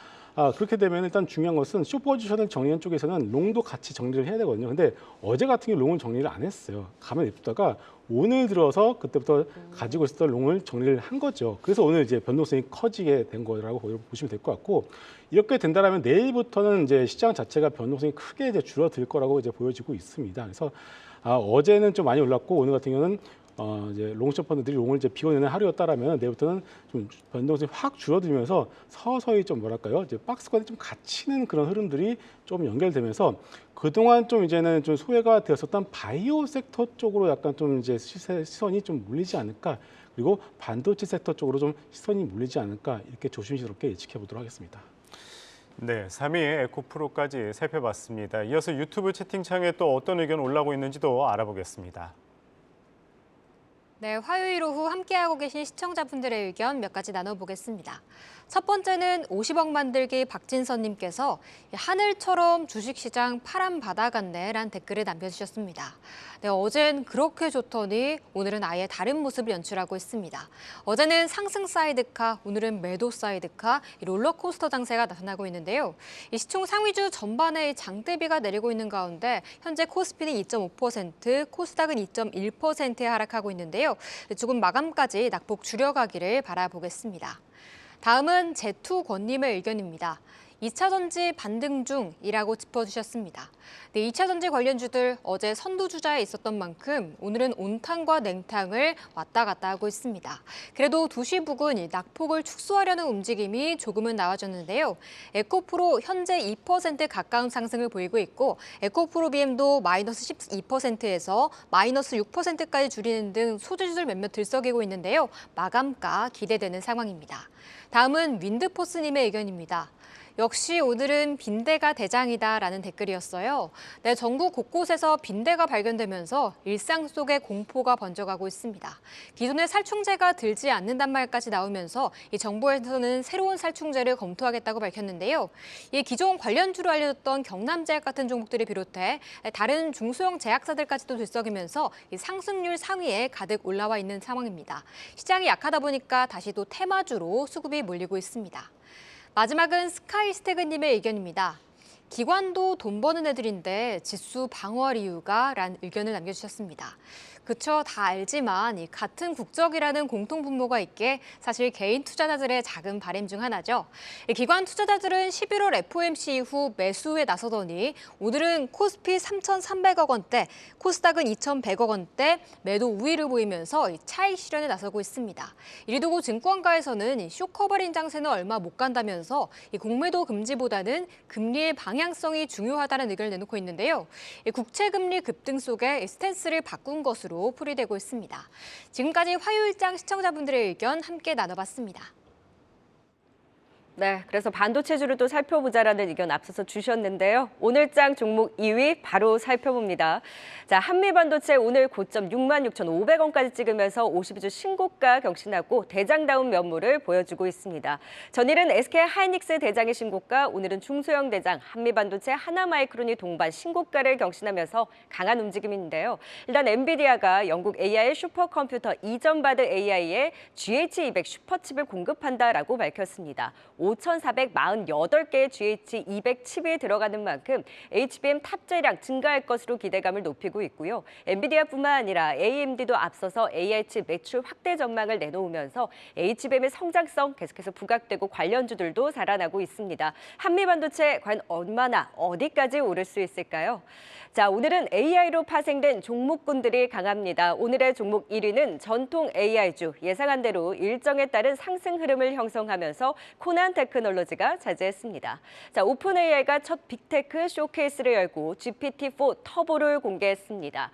그렇게 되면 일단 중요한 것은 숏 포지션을 정리한 쪽에서는 롱도 같이 정리를 해야 되거든요. 근데 어제 같은 경우 롱을 정리를 안 했어요. 가만히 냅두다가 오늘 들어서 그때부터 가지고 있었던 롱을 정리를 한 거죠. 그래서 오늘 이제 변동성이 커지게 된 거라고 보시면 될 것 같고 이렇게 된다라면 내일부터는 이제 시장 자체가 변동성이 크게 이제 줄어들 거라고 이제 보여지고 있습니다. 그래서 어제는 좀 많이 올랐고 오늘 같은 경우는 이제 롱숏 펀드들이 롱을 이제 비워내는 하루였다라면 내일부터는 좀 변동성이 확 줄어들면서 서서히 좀 뭐랄까요, 이제 박스권에 좀 갇히는 그런 흐름들이 좀 연결되면서 그동안 좀 이제는 좀 소외가 되었었던 바이오 섹터 쪽으로 약간 좀 이제 시선이 좀 몰리지 않을까, 그리고 반도체 섹터 쪽으로 좀 시선이 몰리지 않을까 이렇게 조심스럽게 예측해 보도록 하겠습니다. 네, 3위의 에코프로까지 살펴봤습니다. 이어서 유튜브 채팅창에 또 어떤 의견 올라오고 있는지도 알아보겠습니다. 네, 화요일 오후 함께하고 계신 시청자분들의 의견 몇 가지 나눠보겠습니다. 첫 번째는 50억 만들기 박진선님께서 하늘처럼 주식시장 파란 바다 같네라는 댓글을 남겨주셨습니다. 네, 어젠 그렇게 좋더니 오늘은 아예 다른 모습을 연출하고 있습니다. 어제는 상승 사이드카, 오늘은 매도 사이드카, 롤러코스터 장세가 나타나고 있는데요. 이 시총 상위주 전반의 장대비가 내리고 있는 가운데 현재 코스피는 2.5%, 코스닥은 2.1%에 하락하고 있는데요. 조금 마감까지 낙폭 줄여가기를 바라보겠습니다. 다음은 제투권님의 의견입니다. 2차전지 반등 중이라고 짚어주셨습니다. 네, 2차전지 관련주들 어제 선두주자에 있었던 만큼 오늘은 온탕과 냉탕을 왔다 갔다 하고 있습니다. 그래도 2시 부근 낙폭을 축소하려는 움직임이 조금은 나와줬는데요. 에코프로 현재 2% 가까운 상승을 보이고 있고 에코프로 BM도 마이너스 12%에서 마이너스 6%까지 줄이는 등 소주주들 몇몇 들썩이고 있는데요. 마감가 기대되는 상황입니다. 다음은 윈드포스님의 의견입니다. 역시 오늘은 빈대가 대장이다라는 댓글이었어요. 네, 전국 곳곳에서 빈대가 발견되면서 일상 속에 공포가 번져가고 있습니다. 기존의 살충제가 들지 않는단 말까지 나오면서 이 정부에서는 새로운 살충제를 검토하겠다고 밝혔는데요. 이 기존 관련주로 알려졌던 경남제약 같은 종목들을 비롯해 다른 중소형 제약사들까지도 들썩이면서 이 상승률 상위에 가득 올라와 있는 상황입니다. 시장이 약하다 보니까 다시 또 테마주로 수급이 몰리고 있습니다. 마지막은 스카이스태그님의 의견입니다. 기관도 돈 버는 애들인데 지수 방어할 이유가? 라는 의견을 남겨주셨습니다. 그쵸, 다 알지만 이 같은 국적이라는 공통 분모가 있게 사실 개인 투자자들의 작은 바램 중 하나죠. 기관 투자자들은 11월 FOMC 이후 매수에 나서더니 오늘은 코스피 3,300억 원대, 코스닥은 2,100억 원대 매도 우위를 보이면서 차익 실현에 나서고 있습니다. 이리 두고 증권가에서는 쇼커버링 장세는 얼마 못 간다면서 공매도 금지보다는 금리의 방향성이 중요하다는 의견을 내놓고 있는데요. 국채금리 급등 속에 스탠스를 바꾼 것으로 풀이되고 있습니다. 지금까지 화요일장 시청자분들의 의견 함께 나눠봤습니다. 네, 그래서 반도체주를 또 살펴보자라는 의견 앞서서 주셨는데요. 오늘장 종목 2위 바로 살펴봅니다. 자, 한미반도체 오늘 고점 66,500원까지 찍으면서 52주 신고가 경신하고 대장다운 면모를 보여주고 있습니다. 전일은 SK 하이닉스 대장의 신고가, 오늘은 중소형 대장 한미반도체 하나마이크론이 동반 신고가를 경신하면서 강한 움직임인데요. 일단 엔비디아가 영국 AI 슈퍼컴퓨터 이전받을 AI에 GH200 슈퍼칩을 공급한다라고 밝혔습니다. 5,448개의 GH200 칩이 들어가는 만큼 HBM 탑재량 증가할 것으로 기대감을 높이고 있고요. 엔비디아뿐만 아니라 AMD도 앞서서 AI 칩 매출 확대 전망을 내놓으면서 HBM의 성장성 계속해서 부각되고 관련주들도 살아나고 있습니다. 한미반도체 과연 얼마나 어디까지 오를 수 있을까요? 자, 오늘은 AI로 파생된 종목군들이 강합니다. 오늘의 종목 1위는 전통 AI주, 예상한 대로 일정에 따른 상승 흐름을 형성하면서 코난트 테크놀로지가 차지했습니다. 자, 오픈 AI가 첫 빅테크 쇼케이스를 열고 GPT-4 터보를 공개했습니다.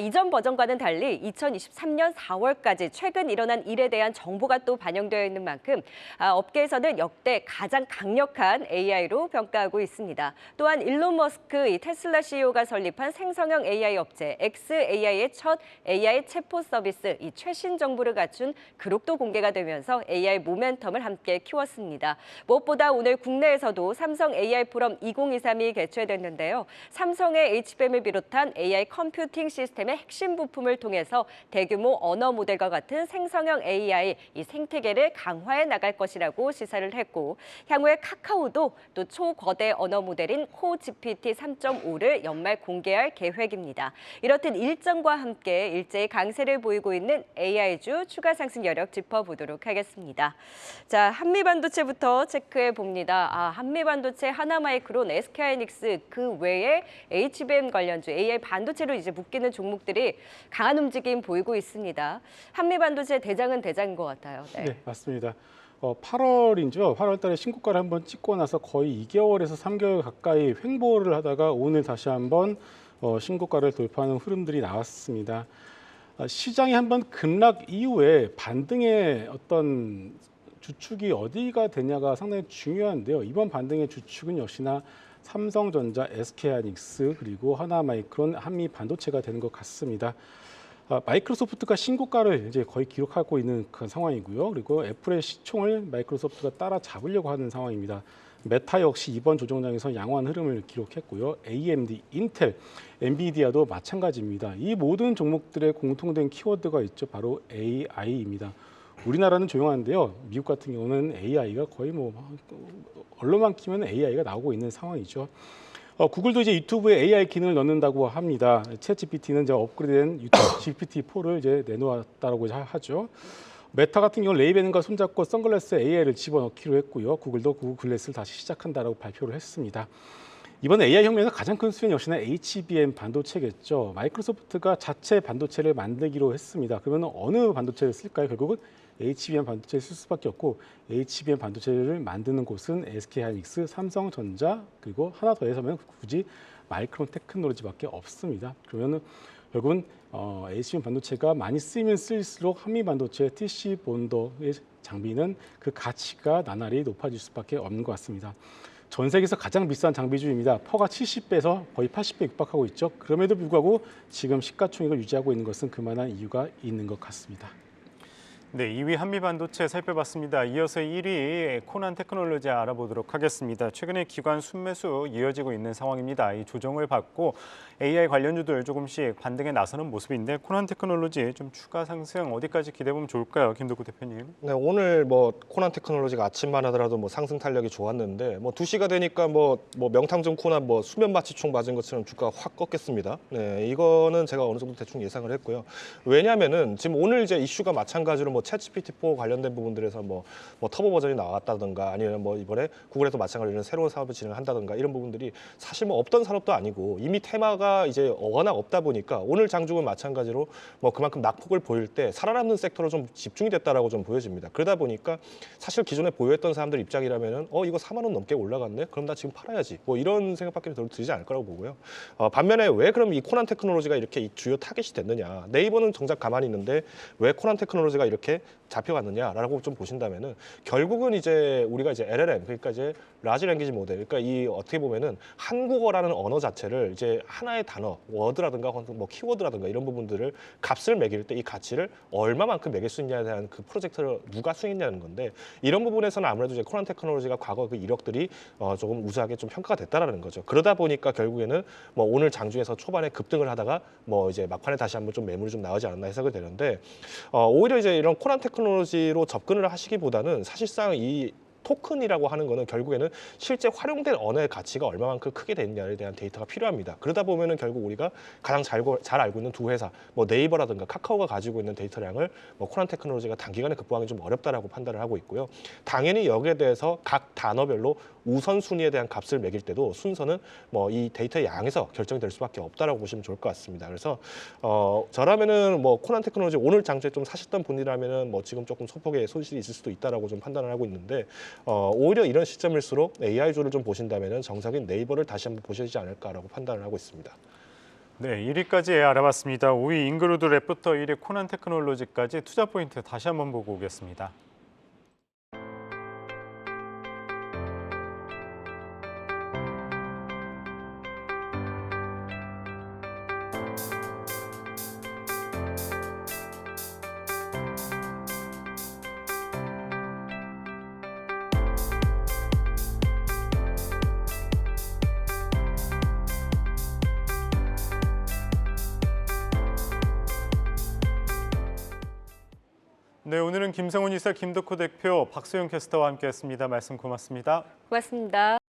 이전 버전과는 달리 2023년 4월까지 최근 일어난 일에 대한 정보가 또 반영되어 있는 만큼 업계에서는 역대 가장 강력한 AI로 평가하고 있습니다. 또한 일론 머스크 이 테슬라 CEO가 설립한 생성형 AI 업체 xAI의 첫 AI 체포 서비스 이 최신 정보를 갖춘 그룹도 공개가 되면서 AI 모멘텀을 함께 키웠습니다. 무엇보다 오늘 국내에서도 삼성 AI 포럼 2023이 개최됐는데요. 삼성의 HBM을 비롯한 AI 컴퓨팅 시스템의 핵심 부품을 통해서 대규모 언어 모델과 같은 생성형 AI 이 생태계를 강화해 나갈 것이라고 시사를 했고 향후에 카카오도 또 초거대 언어 모델인 코GPT 3.5를 연말 공개할 계획입니다. 이렇듯 일정과 함께 일제히 강세를 보이고 있는 AI주 추가 상승 여력 짚어보도록 하겠습니다. 자, 한미반도체부터 체크해 봅니다. 한미반도체, 하나마이크론, SK하이닉스 그 외에 HBM 관련주, AI 반도체로 이제 묶이는 종목들이 강한 움직임 보이고 있습니다. 한미반도체 대장은 대장인 것 같아요. 네, 맞습니다. 8월이죠. 8월 달에 신고가를 한번 찍고 나서 거의 2개월에서 3개월 가까이 횡보를 하다가 오늘 다시 한번 신고가를 돌파하는 흐름들이 나왔습니다. 시장이 한번 급락 이후에 반등의 어떤 주축이 어디가 되냐가 상당히 중요한데요. 이번 반등의 주축은 역시나 삼성전자, SK하이닉스 그리고 하나마이크론, 한미반도체가 되는 것 같습니다. 마이크로소프트가 신고가를 이제 거의 기록하고 있는 그런 상황이고요. 그리고 애플의 시총을 마이크로소프트가 따라잡으려고 하는 상황입니다. 메타 역시 이번 조정장에서 양호한 흐름을 기록했고요. AMD, 인텔, 엔비디아도 마찬가지입니다. 이 모든 종목들의 공통된 키워드가 있죠. 바로 AI입니다. 우리나라는 조용한데요. 미국 같은 경우는 AI가 거의 언론만 키면 AI가 나오고 있는 상황이죠. 구글도 이제 유튜브에 AI 기능을 넣는다고 합니다. 챗GPT는 이제 업그레이드된 유튜브 GPT-4를 이제 내놓았다라고 하죠. 메타 같은 경우 레이벤과 손잡고 선글라스에 AI를 집어넣기로 했고요. 구글도 구글 글래스를 다시 시작한다라고 발표를 했습니다. 이번 AI 혁명에서 가장 큰 수혜는 역시나 HBM 반도체겠죠. 마이크로소프트가 자체 반도체를 만들기로 했습니다. 그러면 어느 반도체를 쓸까요? 결국은 HBM 반도체를 쓸 수밖에 없고 HBM 반도체를 만드는 곳은 SK하이닉스, 삼성전자 그리고 하나 더 해서면 굳이 마이크론 테크놀로지밖에 없습니다. 그러면은 결국은 HBM 반도체가 많이 쓰이면 쓰일수록 한미 반도체 TC 본더의 장비는 그 가치가 나날이 높아질 수밖에 없는 것 같습니다. 전 세계에서 가장 비싼 장비주입니다. 퍼가 70배에서 거의 80배 육박하고 있죠. 그럼에도 불구하고 지금 시가총액을 유지하고 있는 것은 그만한 이유가 있는 것 같습니다. 네, 2위 한미반도체 살펴봤습니다. 이어서 1위 코난 테크놀로지 알아보도록 하겠습니다. 최근에 기관 순매수 이어지고 있는 상황입니다. 이 조정을 받고 AI 관련주들 조금씩 반등에 나서는 모습인데 코난 테크놀로지 좀 추가 상승 어디까지 기대해보면 좋을까요? 김덕구 대표님. 네, 오늘 코난 테크놀로지가 아침만 하더라도 상승 탄력이 좋았는데 2시가 되니까 명탕정 코난 수면마취총 맞은 것처럼 주가가 확 꺾였습니다. 네, 이거는 제가 어느 정도 대충 예상을 했고요. 왜냐하면은 지금 오늘 이제 이슈가 마찬가지로 챗GPT-4 관련된 부분들에서 터보 버전이 나왔다든가 아니면 이번에 구글에도 마찬가지로 새로운 사업을 진행한다든가 이런 부분들이 사실 없던 산업도 아니고 이미 테마가 이제 워낙 없다 보니까 오늘 장중은 마찬가지로 그만큼 낙폭을 보일 때 살아남는 섹터로 좀 집중이 됐다라고 좀 보여집니다. 그러다 보니까 사실 기존에 보유했던 사람들 입장이라면은 이거 4만 원 넘게 올라갔네? 그럼 나 지금 팔아야지. 이런 생각밖에 별로 들지 않을 거라고 보고요. 반면에 왜 그럼 이 코난 테크놀로지가 이렇게 이 주요 타겟이 됐느냐? 네이버는 정작 가만히 있는데 왜 코난 테크놀로지가 이렇게 잡혀갔느냐라고 좀 보신다면은 결국은 이제 우리가 이제 LLM 그러니까 이제 라지 랭귀지 모델 그러니까 이 어떻게 보면은 한국어라는 언어 자체를 이제 하나의 단어 워드라든가 키워드라든가 이런 부분들을 값을 매길 때 이 가치를 얼마만큼 매길 수 있냐에 대한 그 프로젝트를 누가 수행했냐는 건데 이런 부분에서는 아무래도 이제 코난 테크놀로지가 과거 그 이력들이 조금 우수하게 좀 평가가 됐다라는 거죠. 그러다 보니까 결국에는 오늘 장중에서 초반에 급등을 하다가 이제 막판에 다시 한번 좀 매물이 좀 나오지 않았나 해석이 되는데 오히려 이제 이런 코난 테크놀로지로 접근을 하시기보다는 사실상 이 토큰이라고 하는 거는 결국에는 실제 활용된 언어의 가치가 얼마만큼 크게 됐냐에 대한 데이터가 필요합니다. 그러다 보면은 결국 우리가 가장 잘 알고 있는 두 회사, 네이버라든가 카카오가 가지고 있는 데이터량을 코난 테크놀로지가 단기간에 극복하기 좀 어렵다라고 판단을 하고 있고요. 당연히 여기에 대해서 각 단어별로 우선순위에 대한 값을 매길 때도 순서는 이 데이터의 양에서 결정이 될 수밖에 없다라고 보시면 좋을 것 같습니다. 그래서 저라면은 코난 테크놀로지 오늘 장중에 좀 사셨던 분이라면은 지금 조금 소폭의 손실이 있을 수도 있다라고 좀 판단을 하고 있는데 오히려 이런 시점일수록 AI조를 좀 보신다면 정석인 네이버를 다시 한번 보셔야 하지 않을까라고 판단을 하고 있습니다. 네, 1위까지 알아봤습니다. 5위 잉그루드 랩부터 1위 코난 테크놀로지까지 투자 포인트 다시 한번 보고 오겠습니다. 네, 오늘은 김성훈 이사, 김덕호 대표, 박소영 캐스터와 함께했습니다. 말씀 고맙습니다. 고맙습니다.